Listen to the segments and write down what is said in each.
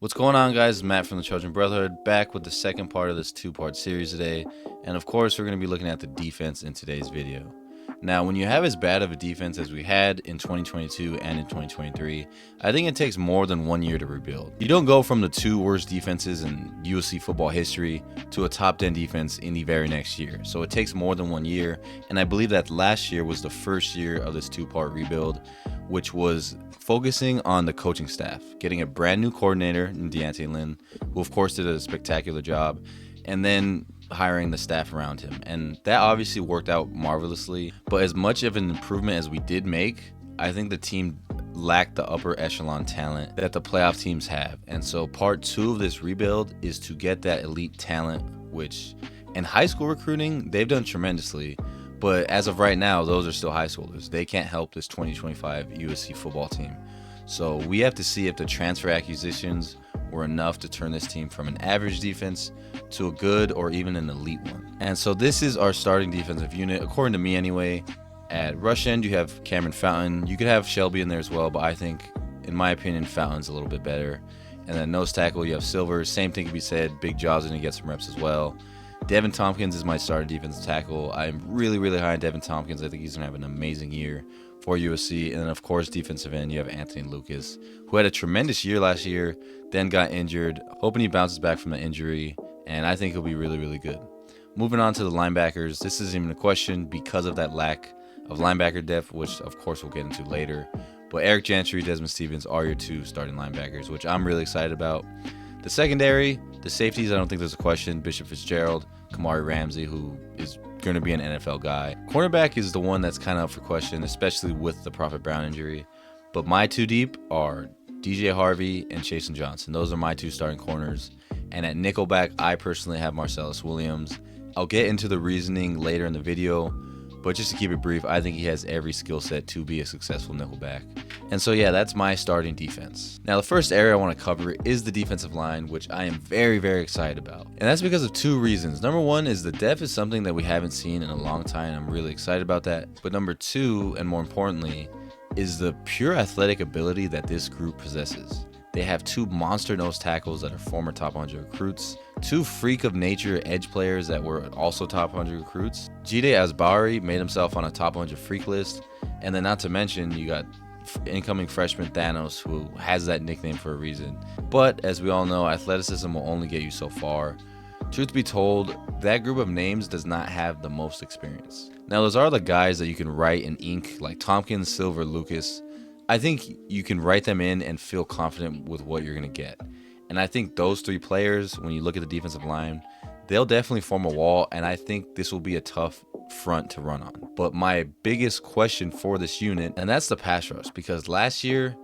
What's going on, guys? Matt from the Trojan Brotherhood, back with the second part of this two-part series today. And of course, we're going to be looking at the defense in today's video. Now, when you have as bad of a defense as we had in 2022 and in 2023, I think it takes more than 1 year to rebuild. You don't go from the two worst defenses in USC football history to a top 10 defense in the very next year. So it takes more than 1 year. And I believe that last year was the first year of this two-part rebuild, which was focusing on the coaching staff, getting a brand new coordinator in Deontay Lynn, who of course did a spectacular job, and then hiring the staff around him. And that obviously worked out marvelously. But as much of an improvement as we did make, I think the team lacked the upper echelon talent that the playoff teams have. And so part two of this rebuild is to get that elite talent, which in high school recruiting, they've done tremendously. But as of right now, those are still high schoolers. They can't help this 2025 USC football team. So we have to see if the transfer acquisitions were enough to turn this team from an average defense to a good or even an elite one. And so this is our starting defensive unit, according to me anyway. At rush end, you have Cameron Fountain. You could have Shelby in there as well, but I think, in my opinion, Fountain's a little bit better. And then nose tackle, you have Silver. Same thing can be said. Big Jaw's going to get some reps as well. Devin Tompkins is my starting defensive tackle. I'm really, really high on Devin Tompkins. I think he's going to have an amazing year for USC. And then, of course, defensive end, you have Anthony Lucas, who had a tremendous year last year, then got injured. Hoping he bounces back from the injury, and I think he'll be really, really good. Moving on to the linebackers, this isn't even a question because of that lack of linebacker depth, which, of course, we'll get into later. But Eric Gentry, Desmond Stevens are your two starting linebackers, which I'm really excited about. The secondary, the safeties, I don't think there's a question. Bishop Fitzgerald, Kamari Ramsey, who is going to be an NFL guy. Cornerback is the one that's kind of up for question, especially with the Prophet Brown injury. But my two deep are DJ Harvey and Chasen Johnson. Those are my two starting corners. And at nickelback, I personally have Marcellus Williams. I'll get into the reasoning later in the video, but just to keep it brief, I think he has every skill set to be a successful nickelback. And so yeah, that's my starting defense. Now the first area I want to cover is the defensive line, which I am very, very excited about. And that's because of two reasons. Number one is the depth is something that we haven't seen in a long time. I'm really excited about that. But number two, and more importantly, is the pure athletic ability that this group possesses. They have two monster nose tackles that are former top 100 recruits, two freak of nature edge players that were also top 100 recruits. Jide Asbari made himself on a top 100 freak list, and then not to mention you got incoming freshman Thanos, who has that nickname for a reason. But as we all know, athleticism will only get you so far. Truth be told, that group of names does not have the most experience. Now those are the guys that you can write in ink, like Tompkins, Silver, Lucas. I think you can write them in and feel confident with what you're going to get. And I think those three players, when you look at the defensive line, they'll definitely form a wall, and I think this will be a tough front to run on. But my biggest question for this unit, and that's the pass rush, because last year,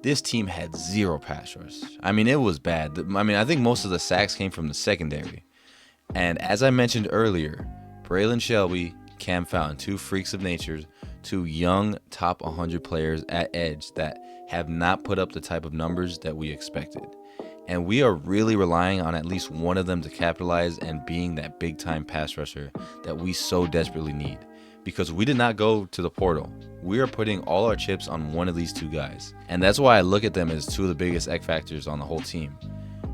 this team had zero pass rush. I mean, it was bad. I think most of the sacks came from the secondary. And as I mentioned earlier, Braylon Shelby, Cam Fountain, two freaks of nature, two young top 100 players at edge that have not put up the type of numbers that we expected. And we are really relying on at least one of them to capitalize and being that big time pass rusher that we so desperately need. Because we did not go to the portal. We are putting all our chips on one of these two guys. And that's why I look at them as two of the biggest X factors on the whole team.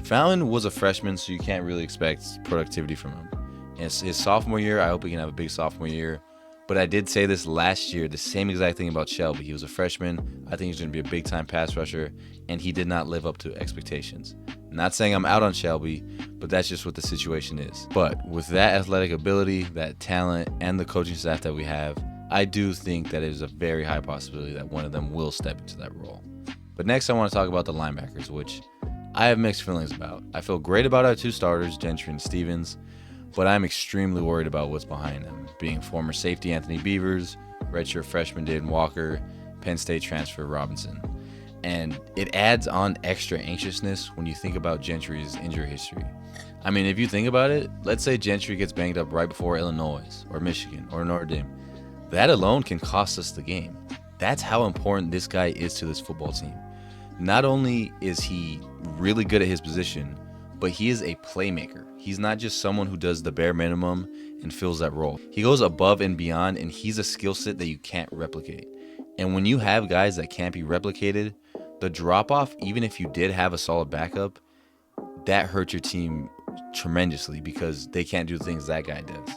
Fountain was a freshman, so you can't really expect productivity from him. And his sophomore year, I hope he can have a big sophomore year. But I did say this last year, the same exact thing about Shelby. He was a freshman. I think he's going to be a big-time pass rusher, and he did not live up to expectations. Not saying I'm out on Shelby, but that's just what the situation is. But with that athletic ability, that talent, and the coaching staff that we have, I do think that it is a very high possibility that one of them will step into that role. But next, I want to talk about the linebackers, which I have mixed feelings about. I feel great about our two starters, Gentry and Stevens, but I'm extremely worried about what's behind them, being former safety Anthony Beavers, redshirt freshman Dayton Walker, Penn State transfer Robinson. And it adds on extra anxiousness when you think about Gentry's injury history. I mean, if you think about it, let's say Gentry gets banged up right before Illinois or Michigan or Notre Dame. That alone can cost us the game. That's how important this guy is to this football team. Not only is he really good at his position, but he is a playmaker. He's not just someone who does the bare minimum and fills that role. He goes above and beyond, and he's a skill set that you can't replicate. And when you have guys that can't be replicated, the drop-off, even if you did have a solid backup, that hurts your team tremendously because they can't do the things that guy does.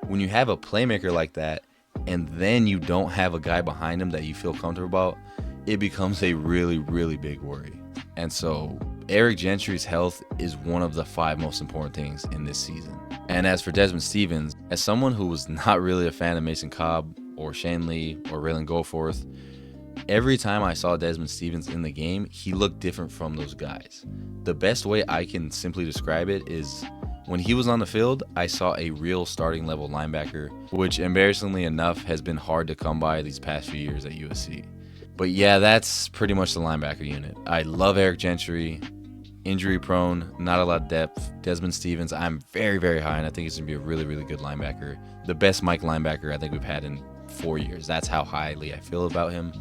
When you have a playmaker like that and then you don't have a guy behind him that you feel comfortable about, it becomes a really, really big worry. And so Eric Gentry's health is one of the 5 most important things in this season. And as for Desmond Stevens, as someone who was not really a fan of Mason Cobb or Shane Lee or Raylan Goforth, every time I saw Desmond Stevens in the game, he looked different from those guys. The best way I can simply describe it is when he was on the field, I saw a real starting level linebacker, which embarrassingly enough has been hard to come by these past few years at USC. But yeah, that's pretty much the linebacker unit. I love Eric Gentry. Injury prone, not a lot of depth. Desmond Stevens, I'm very, very high, and I think he's going to be a really, really good linebacker. The best Mike linebacker I think we've had in 4 years. That's how highly I feel about him.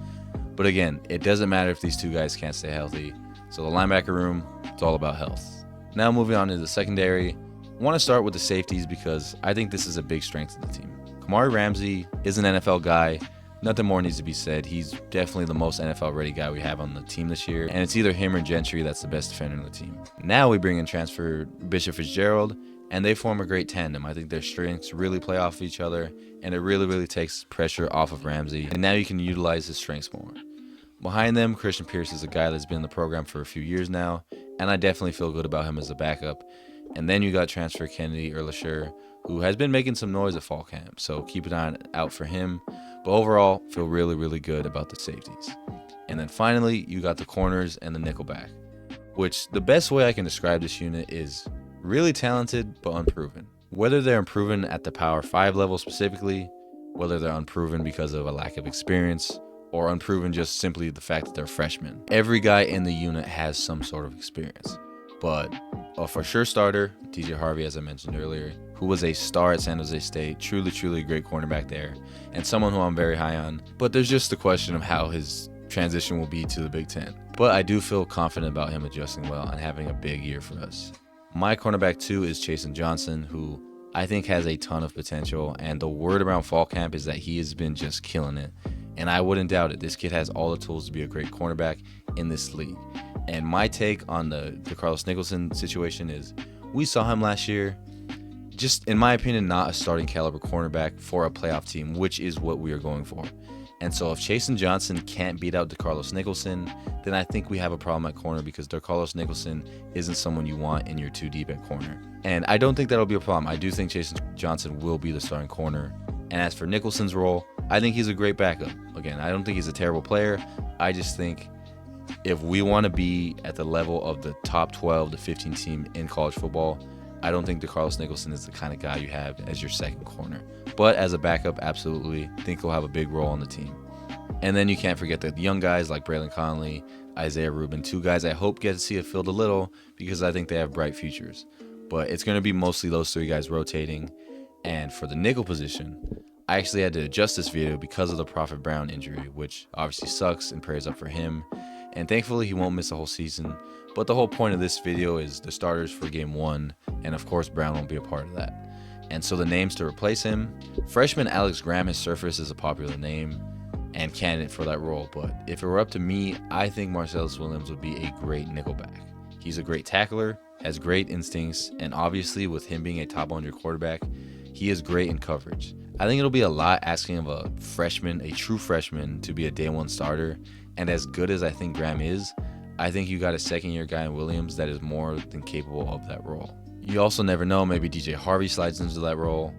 But again, it doesn't matter if these two guys can't stay healthy. So the linebacker room, it's all about health. Now moving on to the secondary. I want to start with the safeties because I think this is a big strength of the team. Kamari Ramsey is an NFL guy. Nothing more needs to be said. He's definitely the most NFL-ready guy we have on the team this year, and it's either him or Gentry that's the best defender on the team. Now we bring in transfer Bishop Fitzgerald, and they form a great tandem. I think their strengths really play off of each other, and it really, really takes pressure off of Ramsey, and now you can utilize his strengths more. Behind them, Christian Pierce is a guy that's been in the program for a few years now, and I definitely feel good about him as a backup. And then you got transfer Kennedy Erlisher, who has been making some noise at fall camp, so keep an eye out for him. But overall, feel really, really good about the safeties. And then finally, you got the corners and the nickelback, which the best way I can describe this unit is really talented but unproven. Whether they're unproven at the Power 5 level specifically, whether they're unproven because of a lack of experience, or unproven just simply the fact that they're freshmen. Every guy in the unit has some sort of experience. But a for sure starter, DJ Harvey, as I mentioned earlier, who was a star at San Jose State, truly, truly a great cornerback there, and someone who I'm very high on. But there's just the question of how his transition will be to the Big Ten. But I do feel confident about him adjusting well and having a big year for us. My cornerback 2 is Chasen Johnson, who I think has a ton of potential, and the word around fall camp is that he has been just killing it. And I wouldn't doubt it. This kid has all the tools to be a great cornerback in this league. And my take on the Carlos Nicholson situation is we saw him last year, just in my opinion, not a starting caliber cornerback for a playoff team, which is what we are going for. And so if Chasen Johnson can't beat out DeCarlos Nicholson, then I think we have a problem at corner because DeCarlos Nicholson isn't someone you want in your 2 deep at corner. And I don't think that'll be a problem. I do think Chasen Johnson will be the starting corner. And as for Nicholson's role, I think he's a great backup. Again, I don't think he's a terrible player. I just think if we want to be at the level of the top 12 to 15 team in college football, I don't think DeCarlos Nicholson is the kind of guy you have as your second corner. But as a backup, absolutely, I think he'll have a big role on the team. And then you can't forget the young guys like Braylon Conley, Isaiah Rubin, 2 guys I hope get to see a field a little because I think they have bright futures. But it's going to be mostly those 3 guys rotating. And for the nickel position, I actually had to adjust this video because of the Prophet Brown injury, which obviously sucks, and prayers up for him. And thankfully he won't miss the whole season. But the whole point of this video is the starters for game 1, and of course Brown won't be a part of that. And so the names to replace him, freshman Alex Graham has surfaced as a popular name and candidate for that role, but if it were up to me, I think Marcellus Williams would be a great nickelback. He's a great tackler, has great instincts, and obviously with him being a top 100 quarterback, he is great in coverage. I think it'll be a lot asking of a freshman, a true freshman, to be a day 1 starter, and as good as I think Graham is, I think you got a second-year guy in Williams that is more than capable of that role. You also never know, maybe DJ Harvey slides into that role.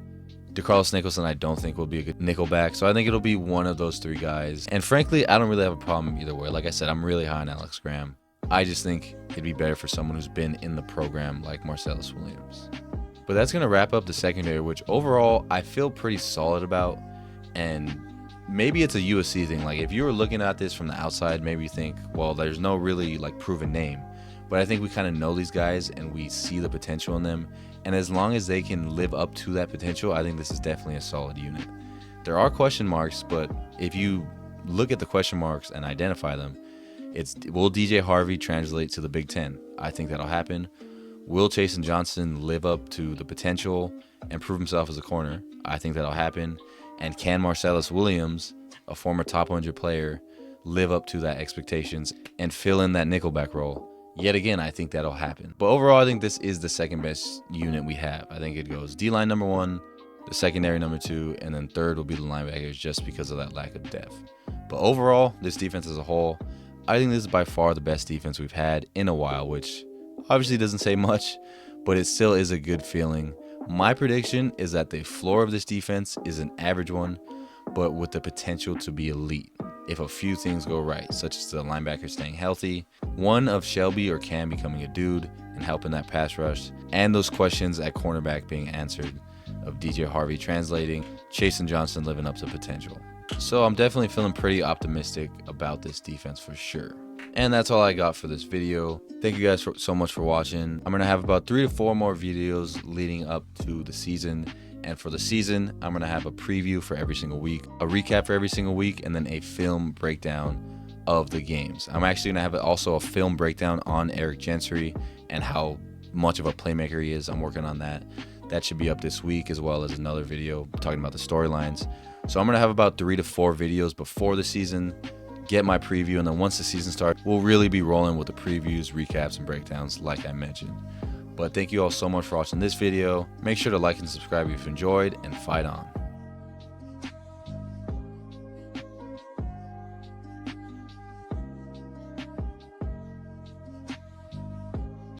DeCarlos Nicholson I don't think will be a good nickelback, so I think it'll be one of those 3 guys. And frankly, I don't really have a problem either way. Like I said, I'm really high on Alex Graham. I just think it'd be better for someone who's been in the program like Marcellus Williams. But that's going to wrap up the secondary, which overall I feel pretty solid about. And maybe it's a USC thing. Like if you were looking at this from the outside, maybe you think, well, there's no really like proven name. But I think we kind of know these guys and we see the potential in them. And as long as they can live up to that potential, I think this is definitely a solid unit. There are question marks, but if you look at the question marks and identify them, it's will DJ Harvey translate to the Big Ten? I think that'll happen. Will Chasen Johnson live up to the potential and prove himself as a corner? I think that'll happen. And can Marcellus Williams, a former top 100 player, live up to that expectations and fill in that nickelback role? Yet again, I think that'll happen. But overall, I think this is the second best unit we have. I think it goes D-line number 1, the secondary number 2, and then third will be the linebackers just because of that lack of depth. But overall, this defense as a whole, I think this is by far the best defense we've had in a while, which obviously doesn't say much, but it still is a good feeling. My prediction is that the floor of this defense is an average one, but with the potential to be elite if a few things go right, such as the linebackers staying healthy, one of Shelby or Cam becoming a dude and helping that pass rush, and those questions at cornerback being answered of DJ Harvey translating, Chase and Johnson living up to potential. So I'm definitely feeling pretty optimistic about this defense for sure. And that's all I got for this video. Thank you guys so much for watching. I'm going to have about 3 to 4 more videos leading up to the season. And for the season, I'm going to have a preview for every single week, a recap for every single week, and then a film breakdown of the games. I'm actually going to have also a film breakdown on Eric Gentry and how much of a playmaker he is. I'm working on that. That should be up this week, as well as another video talking about the storylines. So I'm going to have about 3 to 4 videos before the season, get my preview, and then once the season starts, we'll really be rolling with the previews, recaps, and breakdowns like I mentioned. But thank you all so much for watching this video. Make sure to like and subscribe if you enjoyed, and fight on.